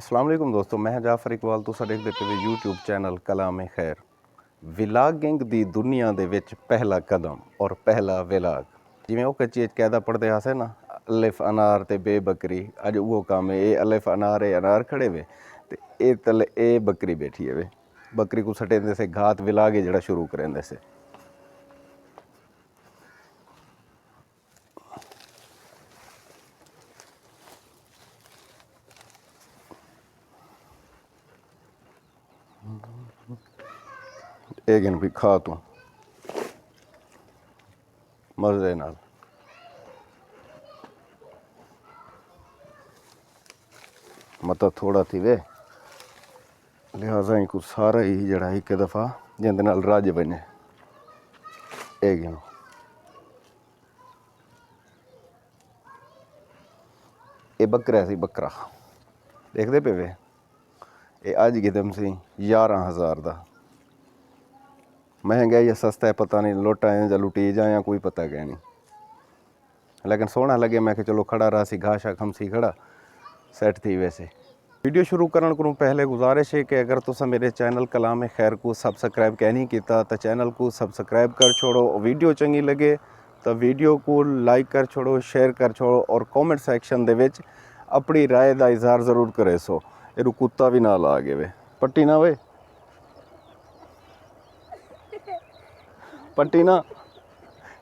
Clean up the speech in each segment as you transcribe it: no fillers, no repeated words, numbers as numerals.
अस्सलाम वालेकुम दोस्तों, मैं जाफर इकबाल तुसा देखते पे यूट्यूब चैनल कलाम खैर। विलागिंग दी दुनिया दे विच पहला कदम और पहला विलाग जिवें वो कच्ची कैदा पढ़ते आसे ना अलिफ अनार ते बे बकरी अज वो काम है। ये अलिफ अनार ए अनार खड़े वे ते ए तले ए बकरी बैठी है वे। बकरी को सटेंदे से घात विलागे जड़ा शुरू करेंदे से। एक भी खा तू मजे नाल मतलब थोड़ा थी वे लिहाजा ही कुछ सारा ही जड़ा एक दफ़ा जिंदे नाल रज बने एक ये बकरा सी बकरा देखते पे वे ये अज गिदम सी 11,000 का महंगा या सस्ता है पता नहीं लोटा है या लुटी जाए या कोई पता गया नहीं लेकिन सोहना लगे मैं कि चलो खड़ा रहा सी घास खम सी खड़ा सेट थी। वैसे वीडियो शुरू करने को पहले गुजारिश है कि अगर तुसा मेरे चैनल कलाम खैर को सब्सक्राइब क्या नहीं किया तो चैनल को सब्सक्राइब कर छोड़ो। वीडियो चंगी लगे तो वीडियो को लाइक कर छोड़ो, शेयर कर छोड़ो और कॉमेंट सैक्शन दे विच अपनी राय का इजहार जरूर करे। सो ये कुत्ता भी नाल आ गए वे पट्टी ना वे पट्टी ना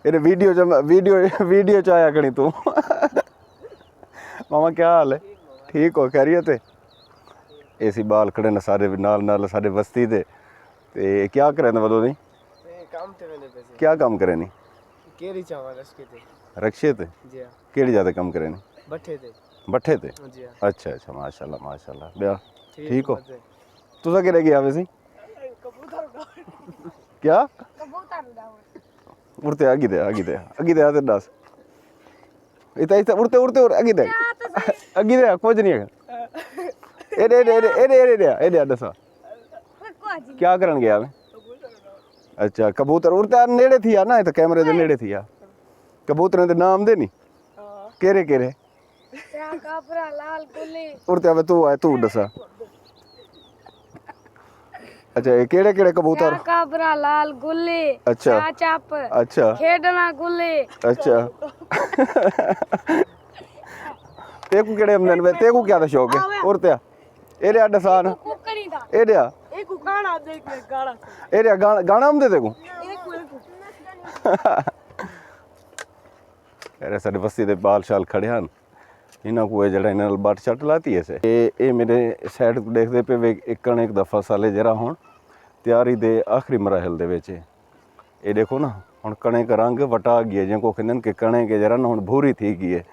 ये वीडियो च आया करी तू मामा क्या हाल है? ठीक हो खैरियत है? ऐसी बाल खड़े न सारे नाल नाल सारे बस्ती दे ते क्या करे न बदो नहीं काम ते वेंदे पैसे क्या काम करे नहीं केरी चावा रक्षे ते जी हां केड़ी ज्यादा काम करे नहीं बट्ठे ते जी हां अच्छा अच्छा माशाल्लाह माशाल्लाह ब्याह ठीक हो मजे। तुसा केड़े गया वैसे क्या उड़ते आगे दे आते दस इतना उड़ते उड़ते आगे दे कुछ नहीं है ए दसा क्या करन गया मैं? अच्छा कबूतर उड़ते नेड़े थी ना तो कैमरे दे नेड़े थी कबूतर दे नाम दे नहीं केरे केरे उड़ते आवे तू दसा। अच्छा ये केड़े केड़े कबूतर? काबरा लाल गुल्ली अच्छा चाप अच्छा खेडना गुल्ली अच्छा तेकू केड़े हमने वे तेकू क्या दा शौक है उड़ते एरिया डसान एरिया एरिया गाना हम दे तेकू अरे साडे बस्ती दे बाल शाल खड़े हैं इन्हों को जरा इन्होंने बट शट लाती है से ये मेरे साइड देखते पे वे एक कणक दा फसल है जरा हुण तैयारी दे आखिरी मराहल दे विच ये देखो ना हुण कणक रंग वटा गई है जिनको कहंदे कि कणक जरा ना हुण भूरी थी गई है।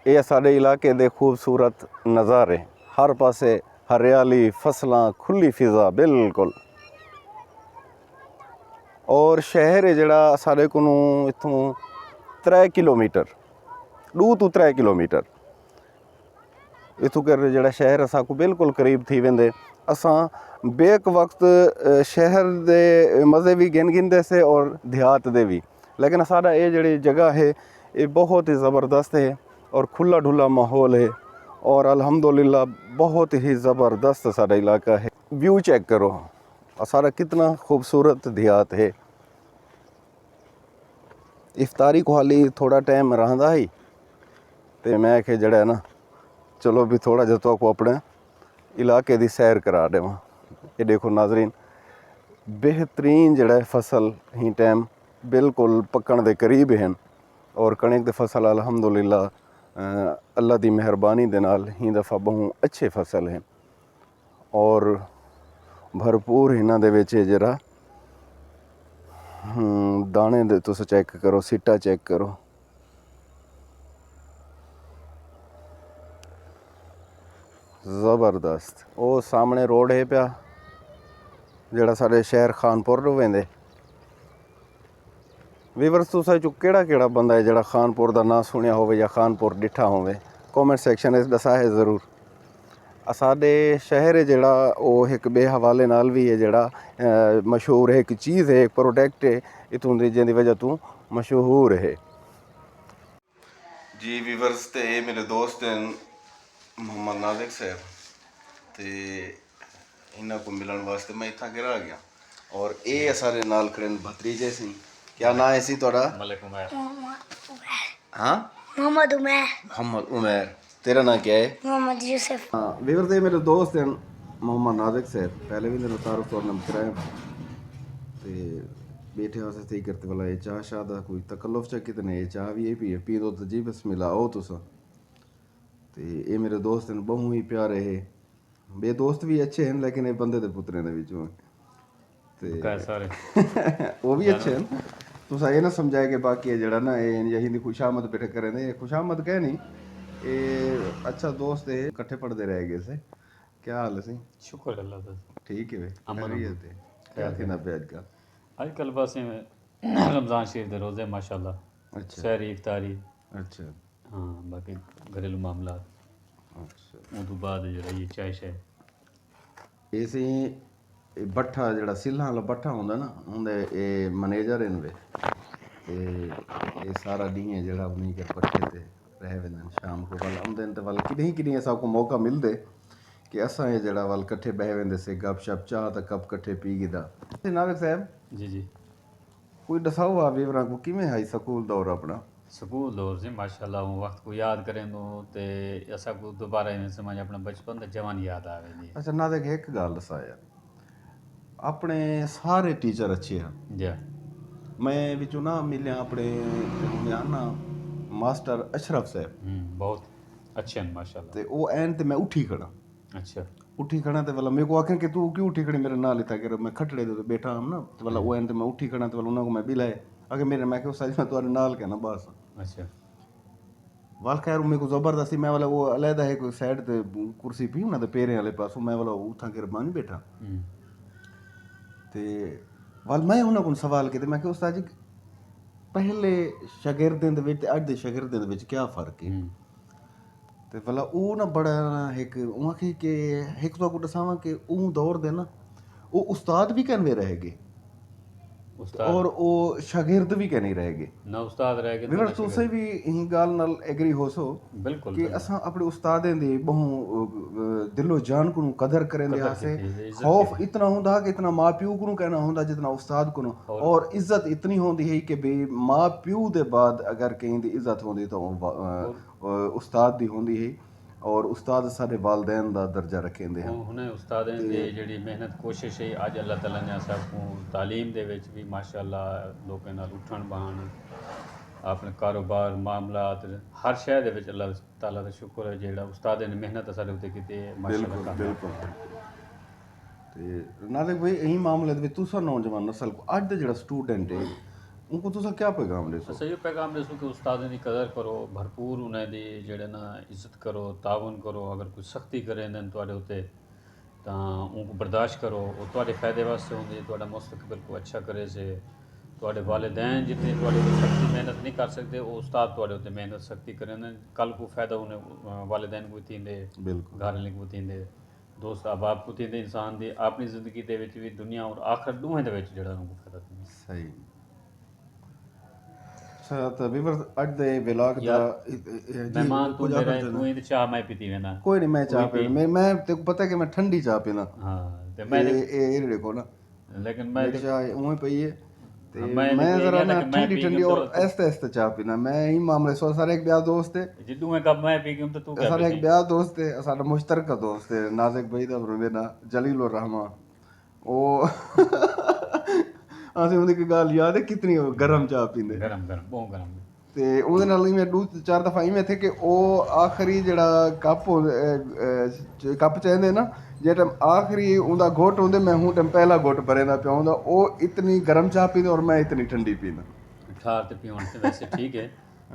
ये साडे इलाके दे खूबसूरत नज़ारे हर पासे हरियाली फसलां खुली फिजा बिल्कुल और शहर है जड़ा साडे कोलों इत्थों 3 किलोमीटर 2 to 3 किलोमीटर इतों कर जड़ा शहर असा को बिल्कुल करीब थी वेंदे असा बेक वक्त शहर दे मज़े भी गिनदे से और देहात दे भी लेकिन साडा ये जड़ी जगह है ये बहुत ही ज़बरदस्त है और खुला ढुला माहौल है और अल्हम्दुलिल्लाह बहुत ही ज़बरदस्त साडा इलाका है। व्यू चेक करो सारा कितना खूबसूरत देहात है। इफ्तारी को हाली थोड़ा टाइम रहा ही तो मैं आखे जड़ा ना चलो भी थोड़ा जो तो को अपने इलाके की सैर करा देव। ये देखो नाजरीन बेहतरीन जड़ा फसल ही टाइम बिल्कुल पकण दे करीब हैं और कणक दे फसल अल्हम्दुलिल्लाह अल्लाह की मेहरबानी दे नाल ही दफ़ा बहु अच्छे फसल हैं और भरपूर इन्हां दे विच जरा दाने दे तुस चेक करो सिट्टा चेक करो ज़बरदस्त। वो सामने रोड है पिया जड़ा साढ़े शहर खानपुर नूं वेंदे वीवर्स तुसा चो केड़ा बंदा है जड़ा खानपुर का ना सुनिया होवे या खानपुर डिठा होवे कॉमेंट सैक्शन में दसा है ज़रूर। साडे शहर है जड़ा वो एक बे हवाले नाल भी है जड़ा मशहूर है एक चीज़ है एक प्रोडक्ट है इतों दी जिंदी वजह तू मशहूर है जी वीवर्स ते मेरे दोस्त हैं मोहम्मद नाजिक साहब ਤੇ ਇਹਨਾਂ को मिलन वास्ते मैं इतना गिरा गया और ये सारे नाल खड़े भतीजे सी क्या ना है सी थोड़ा मलिक उमर हाँ मोहम्मद उमर मोहम्मद उमर तेरा नाम क्या है मोहम्मद यूसुफ हाँ वीवर दे मेरे दोस्त हैं मोहम्मद नाजिक साहब पहले भी मेरे तारुफ और नंबर कराया ते बैठे वास्ते सही करते वाला ये चाह शाह दा कोई तकल्लुफ च कितने ये चाह भी ये पी दो तो जी बिस्मिल्लाह आओ तुसा ते ये मेरे दोस्त हैं बहु ही प्यारे है बे दोस्त भी अच्छे हैं लेकिन ये बंदे दे पुत्रे दे विचों ते सारे वो भी अच्छे हैं तुस ये ना समझाए कि बाकी है जड़ा ना ये यही दी खुशामद बैठे करे ने खुशामद कह नहीं ये अच्छा दोस्त है इकट्ठे पढ़ते रह गए से क्या हाल है सी शुक्र अल्लाह का ठीक है वे अमन खैरियत है क्या थी ना पे आजकल आजकल बस इवें रमज़ान शरीफ दे रोज़े माशाल्लाह अच्छा सहरी इफ्तारी अच्छा हाँ बाकी घरेलू मामला अच्छा उदू बाद जेह्ड़ा ये चाय शाय इसी भट्ठा जेड़ा सिल्लां वाला भट्ठा होंदा ना उंदे ए मैनेजर हैं वे ते ये सारा डी जेड़ा उन्हीं के भट्ठे ते रह वेंदे शाम को वाल आंदे ते वाल किन्हीं असां को मौका मिलदे कि असां ये जेड़ा वाल कट्ठे बह वेंदे से गप शप चाह ता कप कट्ठे पी गिदा नाविक साहब जी जी कोई दसाओ आ वीवरा को किवें हाई स्कूल दौर अपना स्कूल दौर से माशाल्लाह हूँ वक्त को याद करें तो ते असा को दोबारा इवें समझ अपना बचपन ते जवान याद आ वेंदी अच्छा नाविक एक गल दसा यार अपने सारे टीचर अच्छे हैं जा मैं विचों ना मिलिया अपने ना मास्टर अशरफ साहब बहुत अच्छे हैं माशाल्लाह ते ओ एन ते मैं उठी खड़ा अच्छा उठी खड़ा ते वाला मेरे को आखें कि तू क्यों उठी खड़ी मेरे नाल इतना कर मैं खटड़े दे बैठा हम ना ते वाला ओ एन ते मैं उठी खड़ा ते वाला उन्होंने को मैं बिलाए आगे मेरे मैं कि साज मैं तुम्हारे नाल के ना बस अच्छा वाल खैर मेरे को जबरदस्ती मैं वाला वो अलहदा है कोई साइड ते कुर्सी पी ना ते पैरें वाले पासों मैं वाला उठा कर बन बैठा ते वाल मैं उन्होंने को सवाल किया मैं कि उस्ताद जी पहले शागिर्दें दे विच ते अज दे शागिर्दें दे विच क्या फर्क है ते भला ਉਹ ਨਾ ਬੜਾ ਇੱਕ ਉਹ ਆਖੀ ਕਿ ਇੱਕ ਤੋਂ ਦਸਾਵਾਂ ਕਿ ਉਹ ਦੌਰ ਦੇ ਨਾ ਉਹ ਉਸਤਾਦ ਵੀ ਕਹਿੰਦੇ ਰਹੇਗੇ उस्ताद ਔਰ ਉਹ ਸ਼ਾਗਿਰਦ ਵੀ ਕਹਿੰਦੇ ਰਹੇਗੇ ना उस्ताद रह गए ਵੀਰ ਤੁਸੀਂ ਵੀ ਇਹ ਗੱਲ ਨਾਲ ਐਗਰੀ ਹੋ ਸੋ बिल्कुल ਕਿ ਅਸਾਂ ਆਪਣੇ ਉਸਤਾਦਾਂ ਦੀ ਬਹੁ ਦਿਲੋਂ ਜਾਨ ਨੂੰ ਕਦਰ ਕਰਦੇ ਆਸੇ ਖੌਫ ਇਤਨਾ ਹੁੰਦਾ ਕਿ ਇਤਨਾ ਮਾਂ ਪਿਓ ਨੂੰ ਕਹਿਣਾ ਹੁੰਦਾ ਜਿਤਨਾ ਉਸਤਾਦ ਨੂੰ ਔਰ ਇੱਜ਼ਤ ਇਤਨੀ ਹੁੰਦੀ ਹੈ ਕਿ ਬੇ ਮਾਂ ਪਿਓ ਦੇ ਬਾਅਦ ਅਗਰ ਕਹੀਂ ਦੀ ਇੱਜ਼ਤ ਹੁੰਦੀ ਤਾਂ ਉਹ ਉਸਤਾਦ ਦੀ ਹੁੰਦੀ ਹੈ ਔਰ ਉਸਤਾਦ ਸਾਡੇ ਵਾਲਿदैन ਦਾ ਦਰਜਾ ਰੱਖਦੇ ਹਨ ਹੁਣੇ ਉਸਤਾਦਾਂ ਦੀ ਜਿਹੜੀ ਮਿਹਨਤ ਕੋਸ਼ਿਸ਼ ਹੈ ਅੱਜ ਅੱਲਾਹ ਤਾਲਾ ਨੇ ਸਭ ਨੂੰ ਤਾਲੀਮ ਦੇ ਵਿੱਚ ਵੀ ਮਾਸ਼ਾਅੱਲਾ ਲੋਕਾਂ ਨਾਲ ਉੱਠਣ ਬਹਾਨ ਆਪਣੇ ਕਾਰੋਬਾਰ ਮਾਮਲਾਤ ਹਰ ਸ਼ੈ ਦੇ ਵਿੱਚ ਅੱਲਾਹ ਤਾਲਾ ਦਾ ਸ਼ੁਕਰ ਹੈ ਜਿਹੜਾ ਉਸਤਾਦਾਂ ਨੇ ਮਿਹਨਤ ਸਾਡੇ ਉੱਤੇ ਕੀਤੀ ਹੈ ਮਾਸ਼ਾਅੱਲਾ ਬਿਲਕੁਲ ਤੇ ਨਾਲੇ ਭਾਈ ਇਹੀ ਮਾਮਲੇ ਦੇ ਵਿੱਚ ਤੁਸੀਂ ਨੌਜਵਾਨ ਨਸਲ ਕੋ ਅੱਜ ਦਾ ਜਿਹੜਾ ਸਟੂਡੈਂਟ ਹੈ उनको तुसा क्या पैगाम दे सो सही पैगाम दे सो कि उस्तादां की कदर करो भरपूर उन्हें दी जेड़े ना इज्जत करो तावन करो अगर कोई सख्ती करे ने तुहाडे उत्ते तां उनको बर्दाश्त करो वो तुहाडे फायदे वास्ते होंदी तुहाडा मुस्तकबिल को अच्छा करे से तुहाडे वालिदैन जितने तुहाडे को सख्ती मेहनत नहीं कर सकते वो उस्ताद तुहाडे उत्ते मेहनत सख्ती करे ने कल को फायदा उन्हें वालिदैन को थींदे बिल्कुल घर वाले को थींदे दोस्त अहबाब को थींदे इंसान दी अपनी जिंदगी दे विच भी दुनिया और आखिरत दोवें दे विच जेड़ा उनको फायदा थींदा सही अच्छा तो विवर अज दे व्लॉग दा मेहमान तू मेरा तू ही चाह मैं पीती वेना कोई नहीं मैं चाह पी मैं तेको पता है कि मैं ठंडी चाह पीना हां ते मैं ये देखो ना लेकिन मैं चाय उहे पई है ते मैं मैं जरा ना मैं ठंडी ठंडी और ऐसे ऐसे चाह पीना मैं ही मामले सो सारे एक ब्याह दोस्त है जिद्दू में कब मैं पी गई तो तू क्या सारे एक ब्याह दोस्त है साडा मुश्तरक दोस्त है नाजिक भाई दा बरोबे ना जलील उर रहमान ओ ਅਸੀਂ ਉਹਦੀ ਇੱਕ ਗੱਲ ਯਾਦ ਹੈ ਕਿਤਨੀ ਗਰਮ ਚਾਹ ਪੀਂਦੇ ਗਰਮ ਗਰਮ ਬਹੁਤ ਗਰਮ ਤੇ ਉਹਦੇ ਨਾਲ ਹੀ ਮੈਂ ਦੋ ਚਾਰ ਦਫਾ ਇਵੇਂ ਥੇ ਕਿ ਉਹ ਆਖਰੀ ਜਿਹੜਾ ਕੱਪ ਚਾਹੁੰਦੇ ਨਾ ਜੇ ਟਾਈਮ ਆਖਰੀ ਉਹਦਾ ਘੋਟ ਹੁੰਦੇ ਮੈਂ ਹੂੰ ਟਾਈਮ ਪਹਿਲਾ ਘੋਟ ਭਰੇਂਦਾ ਪਿਆ ਹੁੰਦਾ ਉਹ ਇਤਨੀ ਗਰਮ ਚਾਹ ਪੀਂਦੇ ਔਰ ਮੈਂ ਇਤਨੀ ਠੰਡੀ ਪੀਂਦਾ ਠਾਰ ਤੇ ਪੀਉਣ ਤੇ ਵੈਸੇ ਠੀਕ ਹੈ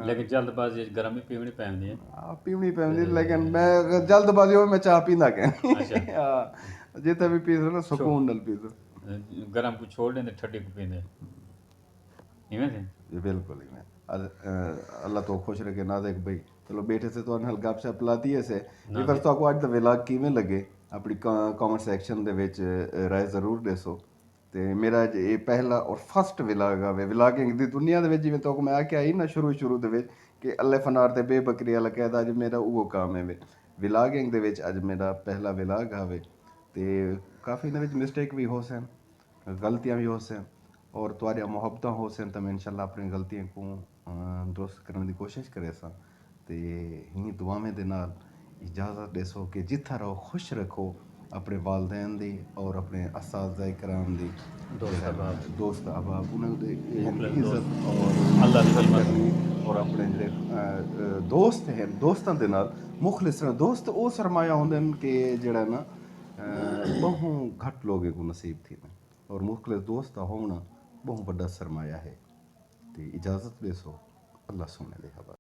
ਲੇਕਿਨ ਜਲਦਬਾਜ਼ੀ ਗਰਮ ਹੀ ਪੀਣੀ ਪੈਂਦੀ ਹੈ ਪੀਣੀ ਪੈਂਦੀ ਲੇਕਿਨ ਮੈਂ ਜਲਦਬਾਜ਼ੀ ਹੋਵੇ ਮੈਂ ਚਾਹ ਪੀਂਦਾ ਕਹਿੰਦੀ ਹਾਂ ਜਿੱਥੇ ਵੀ ਪੀ ਨਾ ਸਕੂਨ ਨਾਲ ਪੀ गरम को छोड़ देंगे ठंडी को पीने इवें थे जी बिल्कुल ही अल्लाह तो खुश रखे ना देख भाई चलो बेटे से तो हल गप शप लाती है से ये पर तो अज दा व्लॉग किवें लगे अपनी कमेंट सैक्शन दे विच राय जरूर दसो ते मेरा ये पहला और फर्स्ट व्लॉग आवे व्लॉगिंग दी दुनिया दे विच जिवें तो मैं आख्या ही ना शुरू दे विच कि अल्लाह फनार ते बेबकरी वाला कहदा अज मेरा वो काम है ਵਿਲਾਗਿੰਗ ਦੇ ਵਿੱਚ ਅੱਜ ਮੇਰਾ ਪਹਿਲਾ ਵਿਲਾਗ ਆਵੇ ਤੇ ਕਾਫੀ ਇਹਨਾਂ ਵਿੱਚ ਮਿਸਟੇਕ ਵੀ ਹੋ ਸਨ, ਗਲਤੀਆਂ ਵੀ ਹੋ ਸਨ ਔਰ ਤੁਹਾਡੀਆਂ ਮੁਹੱਬਤਾਂ ਹੋ ਸਨ ਤਾਂ ਮੈਂ ਇਨਸ਼ਾਅੱਲਾ ਆਪਣੀ ਗਲਤੀਆਂ ਨੂੰ ਦੁਰਸਤ ਕਰਨ ਦੀ ਕੋਸ਼ਿਸ਼ ਕਰੇ ਸਾਂ ਤੇ ਹੀ ਦੁਆਵਾਂ ਦੇ ਨਾਲ ਇਜਾਜ਼ਤ ਦੇਸੋ ਕਿ ਜਿੱਥੇ ਰਹੋ ਖੁਸ਼ ਰੱਖੋ ਆਪਣੇ ਵਾਲਦੈਨ ਦੀ ਔਰ ਆਪਣੇ ਅਸਾਤਜ਼ਾ ਇਕਰਾਮ ਦੀ ਦੋਸਤ ਅਹਿਬਾਬ ਉਹਨਾਂ ਦੇ ਇੱਜ਼ਤ ਔਰ ਅੱਲਾ ਦੀ ਖਿਦਮਤ ਔਰ ਆਪਣੇ ਜਿਹੜੇ ਦੋਸਤ ਹਨ ਦੋਸਤਾਂ ਦੇ ਨਾਲ ਮੁਖਲਿਸ ਰਹਿਣਾ। ਦੋਸਤ ਉਹ ਸਰਮਾਇਆ ਹੁੰਦੇ ਨੇ ਕਿ ਜਿਹੜਾ ਨਾ ਬਹੁ ਘੱਟ ਲੋਗੇ ਕੋ ਨਸੀਬ थी और मुख्तलिफ दोस्त होना बहुत बड़ा सरमाया है। तो इजाज़त दे सो अल्लाह सोने दे हवाले।